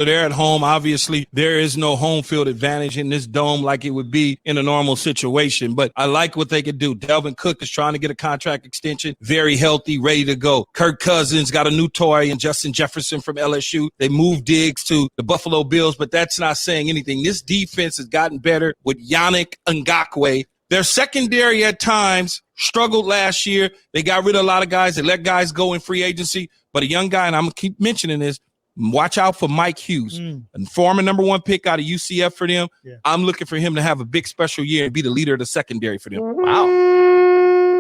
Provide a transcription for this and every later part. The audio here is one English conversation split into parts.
They're at home. Obviously, there is no home field advantage in this dome like it would be in a normal situation. But I like what they could do. Dalvin Cook is trying to get a contract extension, very healthy, ready to go. Kirk Cousins got a new toy, and Justin Jefferson from LSU. They moved Diggs to the Buffalo Bills, but that's not saying anything. This defense has gotten better with Yannick Ngakoue. Their secondary at times struggled last year. They got rid of a lot of guys. They let guys go in free agency. But a young guy, and I'm going to keep mentioning this, watch out for Mike Hughes, a former number 1 pick out of UCF for them. Yeah. I'm looking for him to have a big special year and be the leader of the secondary for them. Wow.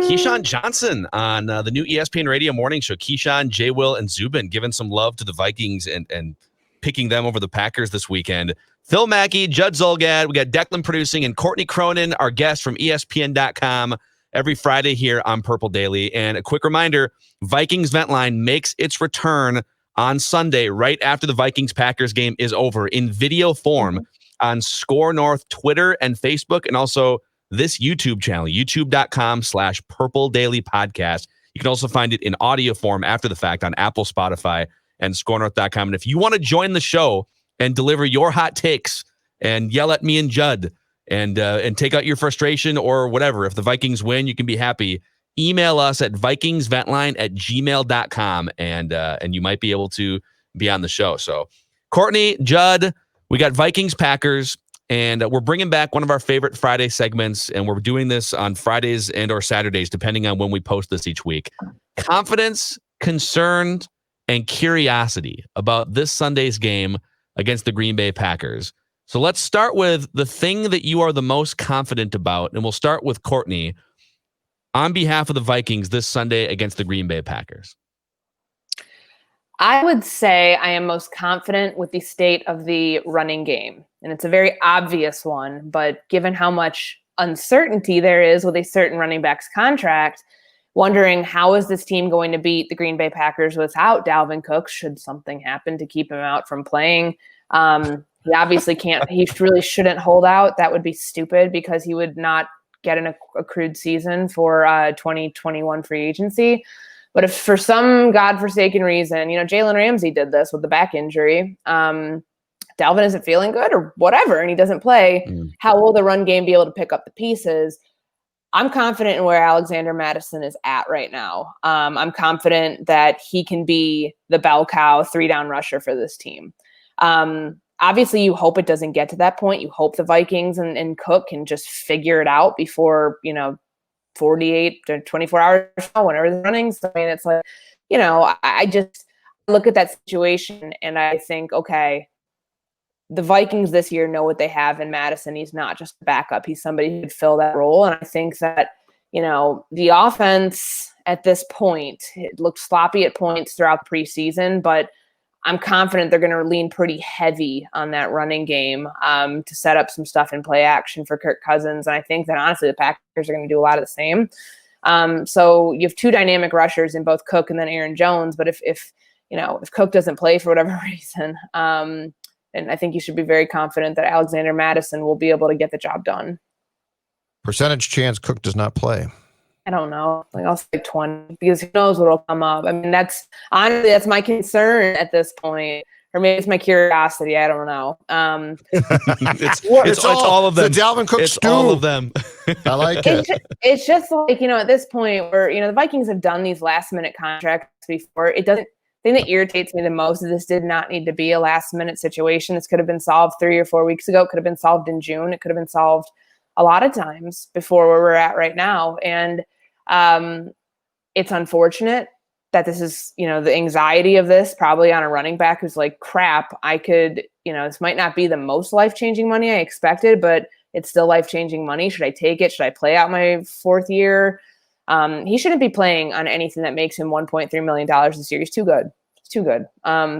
Keyshawn Johnson on the new ESPN radio morning show. Keyshawn, J. Will, and Zubin giving some love to the Vikings and picking them over the Packers this weekend. Phil Mackey, Judd Zolgad, we got Declan producing, and Courtney Cronin, our guest from ESPN.com, every Friday here on Purple Daily. And a quick reminder, Vikings Vent Line makes its return on Sunday, right after the Vikings-Packers game is over, in video form on Score North Twitter and Facebook, and also this YouTube channel, youtube.com/Purple Daily Podcast. You can also find it in audio form after the fact on Apple, Spotify, and scorenorth.com. And if you want to join the show and deliver your hot takes and yell at me and Judd and take out your frustration or whatever, if the Vikings win, you can be happy. Email us at vikingsventline@gmail.com, and you might be able to be on the show. So, Courtney, Judd, we got Vikings Packers, and we're bringing back one of our favorite Friday segments, and we're doing this on Fridays and or Saturdays, depending on when we post this each week. Confidence, concern, and curiosity about this Sunday's game against the Green Bay Packers. So let's start with the thing that you are the most confident about, and we'll start with Courtney. On behalf of the Vikings this Sunday against the Green Bay Packers? I would say I am most confident with the state of the running game. And it's a very obvious one, but given how much uncertainty there is with a certain running back's contract, wondering how is this team going to beat the Green Bay Packers without Dalvin Cook, should something happen to keep him out from playing. He obviously can't, he really shouldn't hold out. That would be stupid because he would not get an accrued season for 2021 free agency. But if for some godforsaken reason, Jalen Ramsey did this with the back injury, Dalvin isn't feeling good or whatever, and he doesn't play, how will the run game be able to pick up the pieces? I'm confident in where Alexander Mattison is at right now. I'm confident that he can be the bell cow 3-down rusher for this team. Obviously, you hope it doesn't get to that point. You hope the Vikings and Cook can just figure it out before, 48 to 24 hours whenever they're running. So, I mean, it's like, I just look at that situation and I think, okay, the Vikings this year know what they have in Madison. He's not just a backup. He's somebody who could fill that role. And I think that, the offense at this point, it looked sloppy at points throughout the preseason, but I'm confident they're going to lean pretty heavy on that running game to set up some stuff in play action for Kirk Cousins. And I think that honestly, the Packers are going to do a lot of the same. So you have two dynamic rushers in both Cook and then Aaron Jones. But if Cook doesn't play for whatever reason, and I think you should be very confident that Alexander Mattison will be able to get the job done. Percentage chance Cook does not play. I don't know. I'll say 20 because who knows what'll come up. I mean, that's my concern at this point. Or maybe it's my curiosity. I don't know. It's all of them. The Dalvin Cook it's stew. all of them. I like it. It's just like, at this point where, the Vikings have done these last minute contracts before. The thing that irritates me the most is this did not need to be a last minute situation. This could have been solved 3 or 4 weeks ago. It could have been solved in June. It could have been solved a lot of times before where we're at right now. And it's unfortunate that this is, the anxiety of this probably on a running back who's like, crap, I could, this might not be the most life-changing money I expected, but it's still life-changing money. Should I take it? Should I play out my 4th year? He shouldn't be playing on anything that makes him $1.3 million this year. He's too good.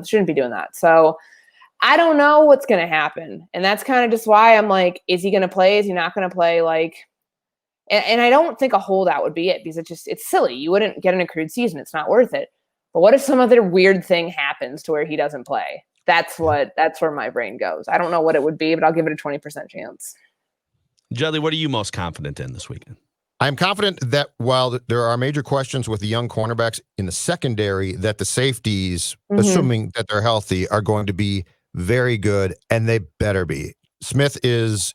Shouldn't be doing that. So I don't know what's going to happen. And that's kind of just why I'm like, is he going to play? Is he not going to play? And I don't think a holdout would be it because it's silly. You wouldn't get an accrued season. It's not worth it. But what if some other weird thing happens to where he doesn't play? That's where my brain goes. I don't know what it would be, but I'll give it a 20% chance. Judley, what are you most confident in this weekend? I'm confident that while there are major questions with the young cornerbacks in the secondary, that the safeties, assuming that they're healthy, are going to be very good, and they better be. Smith is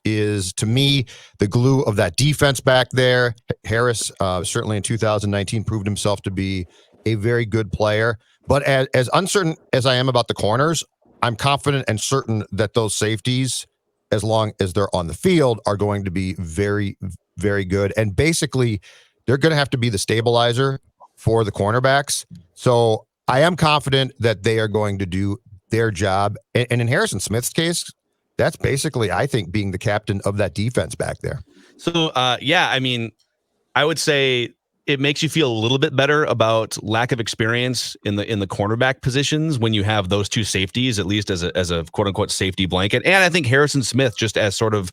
to me the glue of that defense back there. Harris certainly in 2019 proved himself to be a very good player. But as uncertain as I am about the corners, I'm confident and certain that those safeties, as long as they're on the field, are going to be very, very good. And basically, they're going to have to be the stabilizer for the cornerbacks. So I am confident that they are going to do their job. And in Harrison Smith's case, that's basically, I think, being the captain of that defense back there. So, I mean, I would say it makes you feel a little bit better about lack of experience in the cornerback positions when you have those two safeties, at least as a quote unquote safety blanket. And I think Harrison Smith just as sort of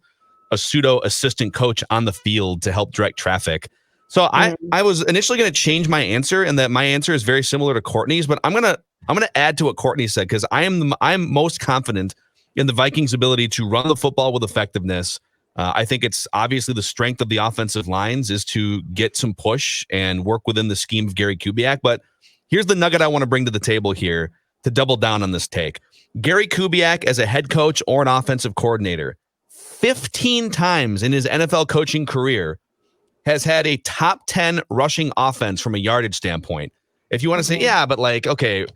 a pseudo assistant coach on the field to help direct traffic. So I was initially going to change my answer, and that my answer is very similar to Courtney's, but I'm gonna add to what Courtney said, because I'm most confident in the Vikings' ability to run the football with effectiveness. I think it's obviously the strength of the offensive lines is to get some push and work within the scheme of Gary Kubiak. But here's the nugget I want to bring to the table here to double down on this take. Gary Kubiak as a head coach or an offensive coordinator, 15 times in his NFL coaching career, has had a top 10 rushing offense from a yardage standpoint. If you want to say, yeah, but like, okay,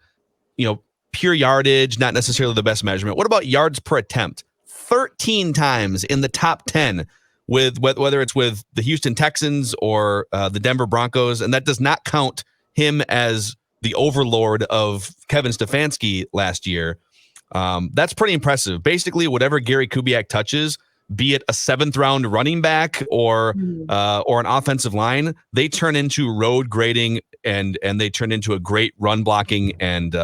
pure yardage, not necessarily the best measurement. What about yards per attempt? 13 times in the top 10 with whether it's with the Houston Texans or the Denver Broncos. And that does not count him as the overlord of Kevin Stefanski last year. That's pretty impressive. Basically, whatever Gary Kubiak touches, be it a 7th round running back or an offensive line, they turn into road grading and they turn into a great run blocking and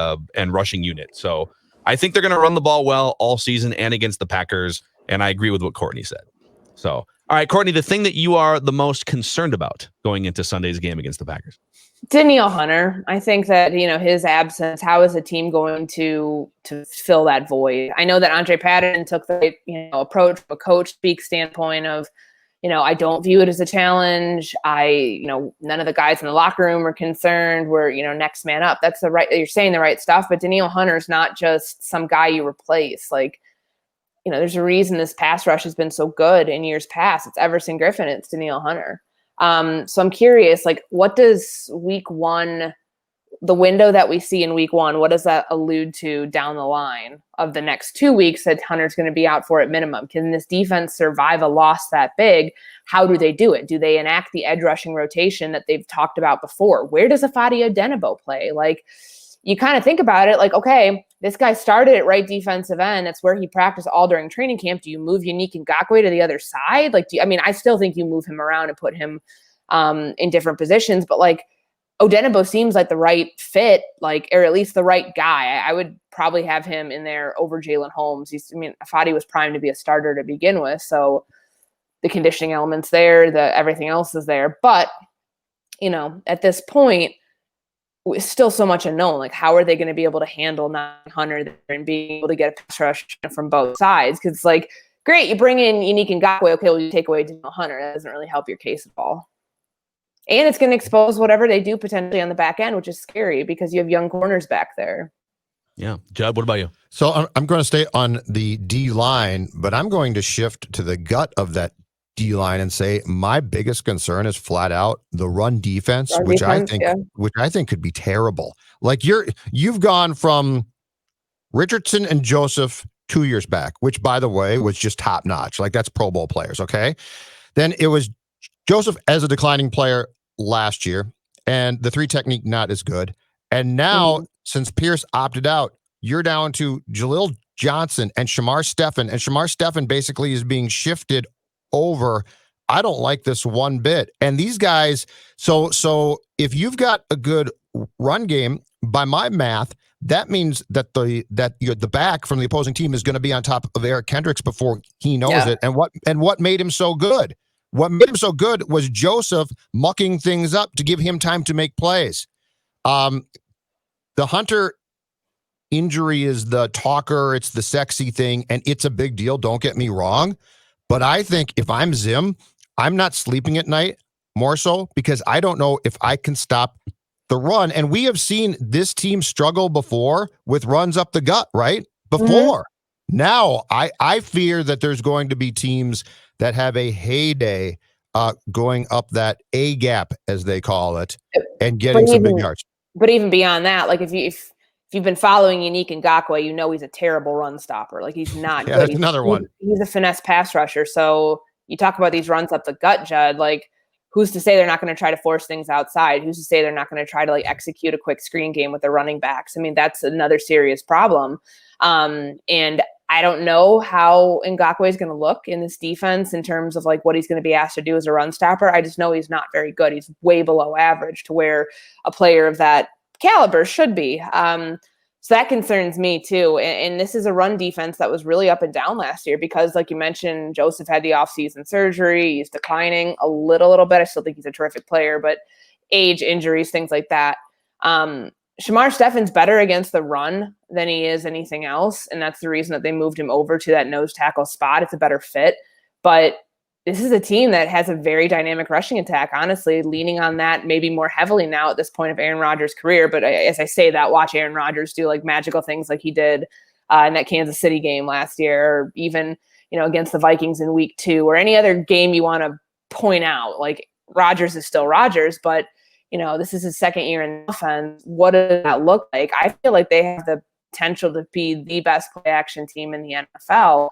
rushing unit. So I think they're going to run the ball well all season and against the Packers. And I agree with what Courtney said. So, all right, Courtney, the thing that you are the most concerned about going into Sunday's game against the Packers. Danielle Hunter. I think that, his absence, how is the team going to fill that void? I know that Andre Patterson took the approach from a coach speak standpoint of, I don't view it as a challenge. None of the guys in the locker room are concerned. We're, next man up. That's you're saying the right stuff, but Danielle Hunter's not just some guy you replace. Like, there's a reason this pass rush has been so good in years past. It's Everson Griffin. It's Danielle Hunter. So I'm curious, like, what does week one, the window that we see in week one, what does that allude to down the line of the next 2 weeks that Hunter's going to be out for at minimum? Can this defense survive a loss that big? How do they do it? Do they enact the edge rushing rotation that they've talked about before? Where does Ifeadi Odenigbo play? Like, you kind of think about it like, okay, this guy started at right defensive end. That's where he practiced all during training camp. Do you move Unique Ngakoue to the other side? Like, I still think you move him around and put him in different positions, but like Odenigbo seems like the right fit, or at least the right guy. I would probably have him in there over Jalen Holmes. Ifeadi was primed to be a starter to begin with. So the conditioning elements there, everything else is there. But, at this point, it's still so much unknown. Like, how are they going to be able to handle 900 and being able to get a pass rush from both sides? Because it's like, great, you bring in Unique Ngakoue. Okay, well, you take away Danielle Hunter. That doesn't really help your case at all. And it's going to expose whatever they do potentially on the back end, which is scary because you have young corners back there. Yeah. Judd, what about you? So I'm going to stay on the D line, but I'm going to shift to the gut of that D line and say my biggest concern is flat out the run defense, which I think could be terrible. Like you've gone from Richardson and Joseph 2 years back, which by the way was just top notch. Like that's Pro Bowl players. Okay. Then it was Joseph as a declining player last year, and the 3 technique not as good. And now, since Pierce opted out, you're down to Jaleel Johnson and Shamar Stephen. And Shamar Stephen basically is being shifted over. I don't like this one bit. And these guys, so if you've got a good run game, by my math, that means that the back from the opposing team is going to be on top of Eric Kendricks before he knows it. And what made him so good? What made him so good was Joseph mucking things up to give him time to make plays. The Hunter injury is the talker. It's the sexy thing, and it's a big deal. Don't get me wrong. But I think if I'm Zim, I'm not sleeping at night more so because I don't know if I can stop the run. And we have seen this team struggle before with runs up the gut, right? Before. Now, I fear that there's going to be teams that have a heyday going up that A gap, as they call it, and getting some big yards. But even beyond that, like if you've been following Unique Ngakoue, you know he's a terrible run stopper. Like he's not good. That's another one. He's a finesse pass rusher. So you talk about these runs up the gut, Judd. Like who's to say they're not going to try to force things outside? Who's to say they're not going to try to like execute a quick screen game with their running backs? I mean, that's another serious problem. And I don't know how Ngakoue is going to look in this defense in terms of like what he's going to be asked to do as a run stopper. I just know he's not very good. He's way below average to where a player of that caliber should be. So that concerns me too. And this is a run defense that was really up and down last year because, like you mentioned, Joseph had the offseason surgery. He's declining a little bit. I still think he's a terrific player, but age, injuries, things like that. Shamar Stephen's better against the run than he is anything else. And that's the reason that they moved him over to that nose tackle spot. It's a better fit. But this is a team that has a very dynamic rushing attack, honestly, leaning on that maybe more heavily now at this point of Aaron Rodgers' career. But as I say that, watch Aaron Rodgers do like magical things like he did in that Kansas City game last year, or even, against the Vikings in week 2, or any other game you want to point out. Like Rodgers is still Rodgers, but this is his second year in offense. What does that look like? I feel like they have the potential to be the best play action team in the NFL.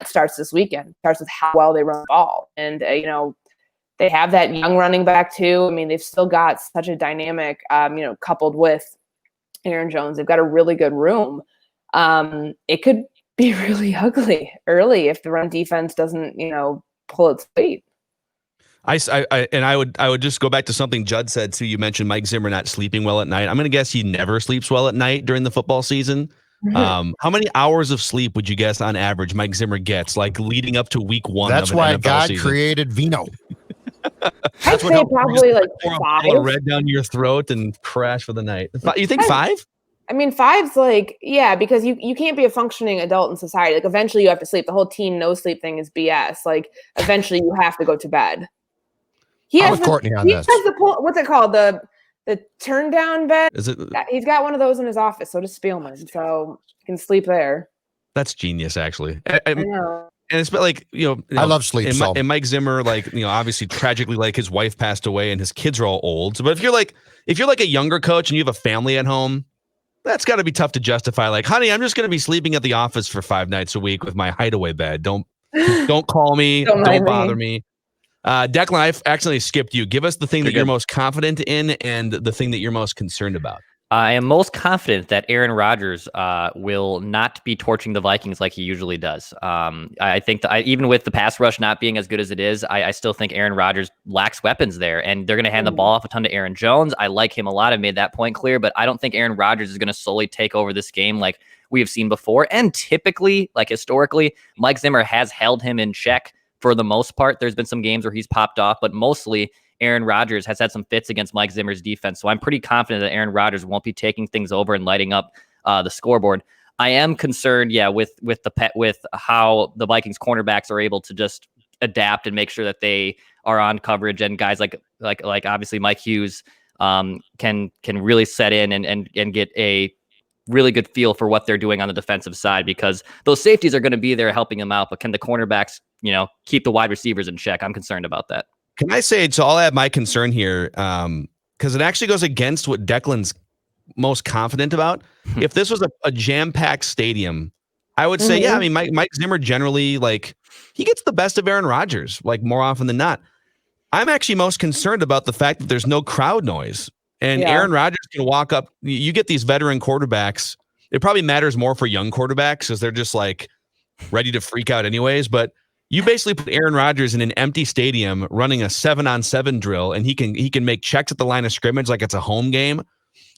It starts this weekend. It starts with how well they run the ball. And, they have that young running back too. I mean, they've still got such a dynamic, coupled with Aaron Jones. They've got a really good room. It could be really ugly early if the run defense doesn't, pull its weight. I would just go back to something Judd said too. You mentioned Mike Zimmer not sleeping well at night. I'm going to guess he never sleeps well at night during the football season. Mm-hmm. How many hours of sleep would you guess on average Mike Zimmer gets, like leading up to week 1? That's of an why NFL God season? created vino. I'd say probably like Pour a 5. bottle of red down your throat and crash for the night. You think 5? I mean, 5's like, yeah, because you can't be a functioning adult in society. Like eventually you have to sleep. The whole teen no sleep thing is BS. Like eventually you have to go to bed. I'm with Courtney on this. What's it called? The turn down bed. Is it? He's got one of those in his office. So does Spielman. So you can sleep there. That's genius, actually. I know. And it's like, I love sleep. And Mike Zimmer, like, obviously tragically, like his wife passed away and his kids are all old. So, but if you're like a younger coach and you have a family at home, that's got to be tough to justify. Like, honey, I'm just going to be sleeping at the office for 5 nights a week with my hideaway bed. Don't call me. Don't bother me. Declan, I've accidentally skipped you. Give us the thing that you're most confident in and the thing that you're most concerned about. I am most confident that Aaron Rodgers will not be torching the Vikings like he usually does. I think that even with the pass rush not being as good as it is, I still think Aaron Rodgers lacks weapons there, and they're going to hand the ball off a ton to Aaron Jones. I like him a lot. I've made that point clear, but I don't think Aaron Rodgers is going to solely take over this game like we have seen before. And typically, like historically, Mike Zimmer has held him in check for the most part. There's been some games where he's popped off, but mostly Aaron Rodgers has had some fits against Mike Zimmer's defense. So I'm pretty confident that Aaron Rodgers won't be taking things over and lighting up the scoreboard. I am concerned, with how the Vikings cornerbacks are able to just adapt and make sure that they are on coverage, and guys like obviously Mike Hughes can really set in and get a really good feel for what they're doing on the defensive side, because those safeties are going to be there helping them out, but can the cornerbacks, keep the wide receivers in check? I'm concerned about that. Can I say, so I'll add my concern here, because it actually goes against what Declan's most confident about. If this was a jam-packed stadium, I would say, yeah, I mean, Mike Zimmer generally, like, he gets the best of Aaron Rodgers, like, more often than not. I'm actually most concerned about the fact that there's no crowd noise. And Aaron Rodgers can walk up. You get these veteran quarterbacks. It probably matters more for young quarterbacks because they're just, like, ready to freak out anyways. But you basically put Aaron Rodgers in an empty stadium running a 7-on-7 drill, and he can make checks at the line of scrimmage like it's a home game.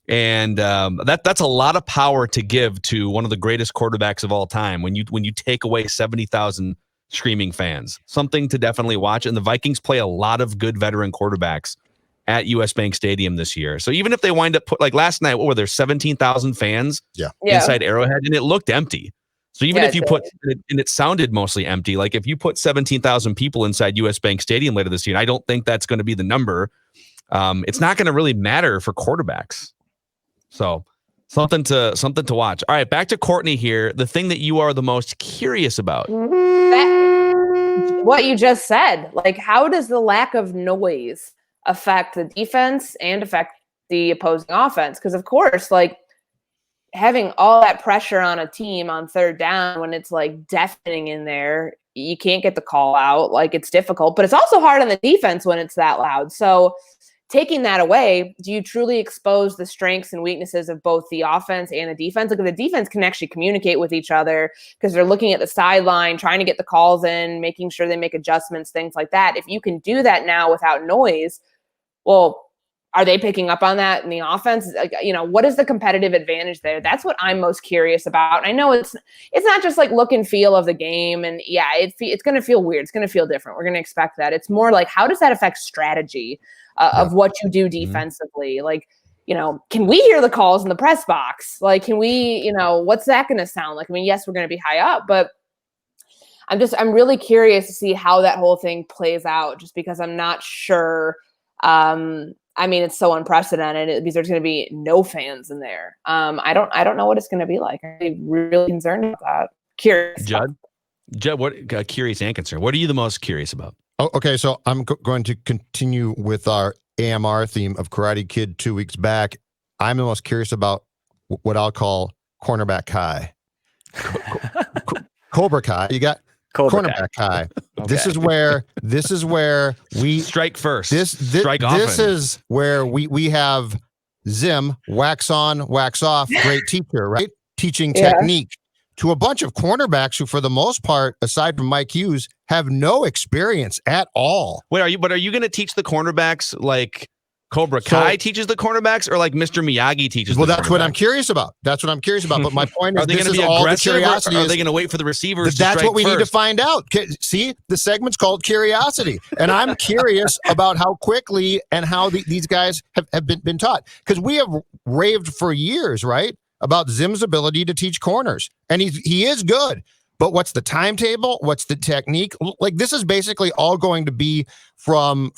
And that's a lot of power to give to one of the greatest quarterbacks of all time when you take away 70,000 screaming fans. Something to definitely watch. And the Vikings play a lot of good veteran quarterbacks at US Bank Stadium this year. So even if they wind up like last night, what were there, 17,000 fans inside Arrowhead, and it looked empty. So even if you put, and it sounded mostly empty, like if you put 17,000 people inside US Bank Stadium later this year, I don't think that's going to be the number. It's not going to really matter for quarterbacks. So Something to watch. All right, back to Courtney here. The thing that you are the most curious about. What you just said. Like, how does the lack of noise affect the defense and affect the opposing offense? Because, of course, like, having all that pressure on a team on third down when it's like deafening in there, you can't get the call out. Like, it's difficult, but it's also hard on the defense when it's that loud. So taking that away, do you truly expose the strengths and weaknesses of both the offense and the defense? Like, the defense can actually communicate with each other because they're looking at the sideline, trying to get the calls in, making sure they make adjustments, things like that. If you can do that now without noise, well, are they picking up on that in the offense? Like, what is the competitive advantage there? That's what I'm most curious about. And I know it's not just like look and feel of the game. And yeah, it's going to feel weird. It's going to feel different. We're going to expect that. It's more like, how does that affect strategy of what you do defensively? Like, can we hear the calls in the press box? Like, can we, what's that going to sound like? I mean, yes, we're going to be high up, but I'm really curious to see how that whole thing plays out, just because I'm not sure. I mean, it's so unprecedented because there's going to be no fans in there. I don't know what it's going to be like. I'm really concerned about that. Curious. Judd, what curious and concerned? What are you the most curious about? Oh, okay, so I'm going to continue with our AMR theme of Karate Kid 2 weeks back. I'm the most curious about what I'll call cornerback high. Cobra Kai. You got cornerback high. Okay. This is where we strike first. Strike often. This is where we have Zim, wax on, wax off, great teacher, right? Teaching technique to a bunch of cornerbacks who, for the most part, aside from Mike Hughes, have no experience at all. Wait, are you going to teach the cornerbacks like Cobra Kai teaches the cornerbacks, or like Mr. Miyagi teaches? Well, that's what I'm curious about. But my point is, are they going to be aggressive, or are they going to wait for the receivers? That's what we need to find out. See, the segment's called Curiosity, and I'm curious about how quickly and how these guys have been taught, because we have raved for years, right, about Zim's ability to teach corners, and he is good. But what's the timetable? What's the technique? Like, this is basically all going to be from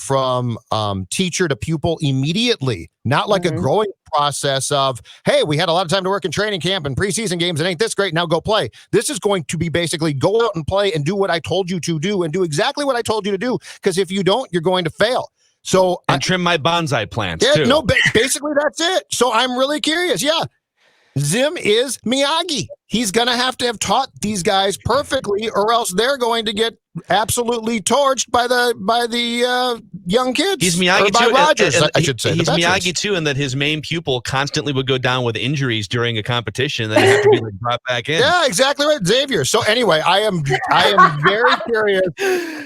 teacher to pupil immediately, not like a growing process of, hey, we had a lot of time to work in training camp and preseason games. It ain't this great. Now go play. This is going to be basically go out and play and do what I told you to do and do exactly what I told you to do. Because if you don't, you're going to fail. So trim my bonsai plants too. No, basically that's it. So I'm really curious. Yeah. Zim is Miyagi. He's going to have taught these guys perfectly, or else they're going to get absolutely torched by the young kids. He's Miyagi too. Rogers, I should say. He's Miyagi too, in that his main pupil constantly would go down with injuries during a competition that have to be brought back in. Yeah, exactly right, Xavier. So anyway, I am very curious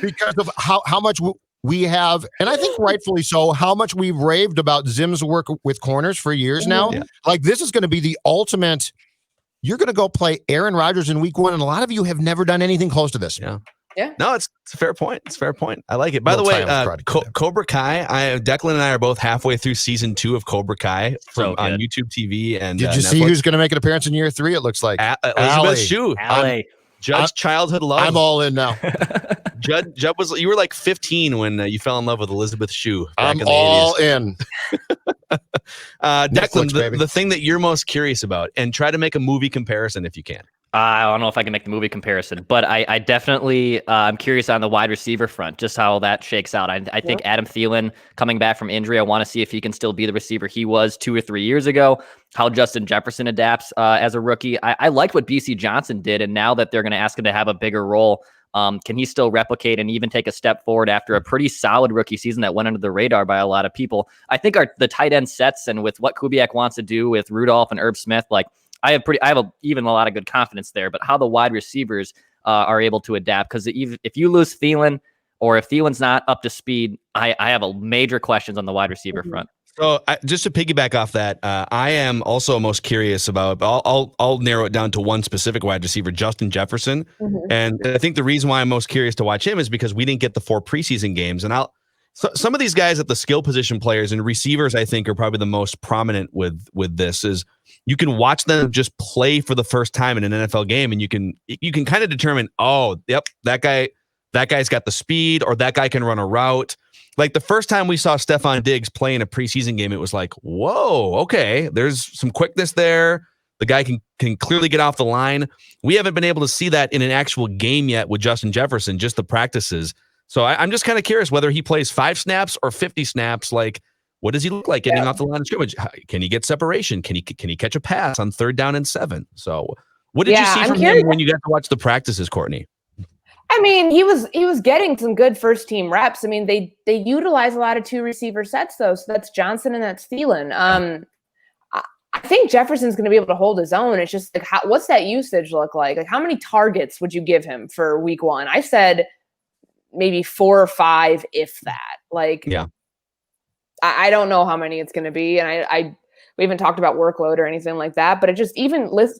because of how much we have, and I think rightfully so, how much we've raved about Zim's work with corners for years now. Yeah. Like, this is going to be the ultimate. You're going to go play Aaron Rodgers in week 1, and a lot of you have never done anything close to this. Yeah. No, it's a fair point. It's a fair point. I like it. By the way, Cobra Kai, Declan and I are both halfway through season 2 of Cobra Kai on YouTube TV. And did you see who's going to make an appearance in year 3? It looks like Elizabeth Shue. Judge childhood love. I'm all in now. Judd you were like 15 when you fell in love with Elizabeth Shue. I'm all in. Declan, the thing that you're most curious about, and try to make a movie comparison if you can. I don't know if I can make the movie comparison, but I definitely I'm curious on the wide receiver front, just how that shakes out. I think Adam Thielen coming back from injury, I want to see if he can still be the receiver he was 2 or 3 years ago, how Justin Jefferson adapts as a rookie. I liked what BC Johnson did, and now that they're going to ask him to have a bigger role, can he still replicate and even take a step forward after a pretty solid rookie season that went under the radar by a lot of people? I think the tight end sets, and with what Kubiak wants to do with Rudolph and Herb Smith, like, I have even a lot of good confidence there, but how the wide receivers are able to adapt, because if you lose Thielen, or if Thielen's not up to speed, I have a major questions on the wide receiver front. So just to piggyback off that, I am also most curious about, I'll narrow it down to one specific wide receiver, Justin Jefferson. And I think the reason why I'm most curious to watch him is because we didn't get the 4 preseason games. And some of these guys at the skill position players and receivers, I think, are probably the most prominent with this, is you can watch them just play for the first time in an NFL game, and you can kind of determine, oh, yep, that guy's got the speed, or that guy can run a route. like the first time we saw Stephon Diggs play in a preseason game, it was like, whoa, okay, there's some quickness there. The guy can clearly get off the line. We haven't been able to see that in an actual game yet with Justin Jefferson, just the practices. So I'm just kind of curious whether he plays 5 snaps or 50 snaps. Like, what does he look like getting off the line of scrimmage? Can he get separation? Can he catch a pass on 3rd down and 7? So what did you see from him when you got to watch the practices, Courtney? I mean, he was getting some good first team reps. I mean, they utilize a lot of 2 receiver sets though. So that's Johnson and that's Thielen. I think Jefferson's going to be able to hold his own. It's just like, what's that usage look like? Like, how many targets would you give him for week 1? I said maybe 4 or 5, if that. Like, yeah, I don't know how many it's going to be, and we haven't talked about workload or anything like that. But it just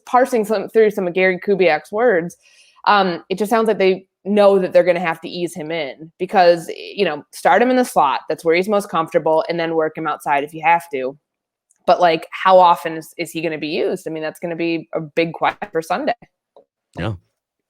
parsing through some of Gary Kubiak's words, it just sounds like they know that they're going to have to ease him in because start him in the slot. That's where he's most comfortable, and then work him outside if you have to. But like, how often is he going to be used? I mean, that's going to be a big question for Sunday. Yeah.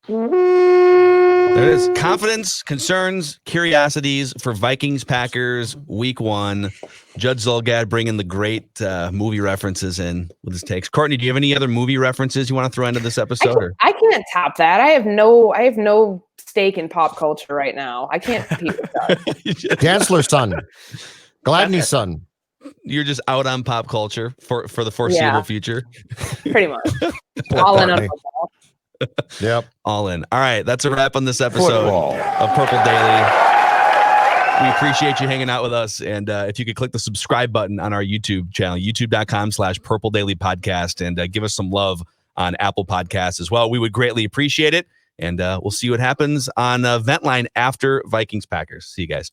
There it is. Confidence, concerns, curiosities for Vikings Packers week 1. Judge Zulgad bringing the great movie references in with his takes. Courtney, do you have any other movie references you want to throw into this episode? I can't top that. I have no stake in pop culture right now. I can't compete with that. Chancellor's son, Gladney's son. You're just out on pop culture for the foreseeable future. Pretty much. All in on football. Yep. All in. All right. That's a wrap on this episode of Purple Daily. We appreciate you hanging out with us. And if you could click the subscribe button on our YouTube channel, youtube.com/Purple Daily Podcast, and give us some love on Apple Podcasts as well. We would greatly appreciate it. And we'll see what happens on Ventline after Vikings Packers. See you guys.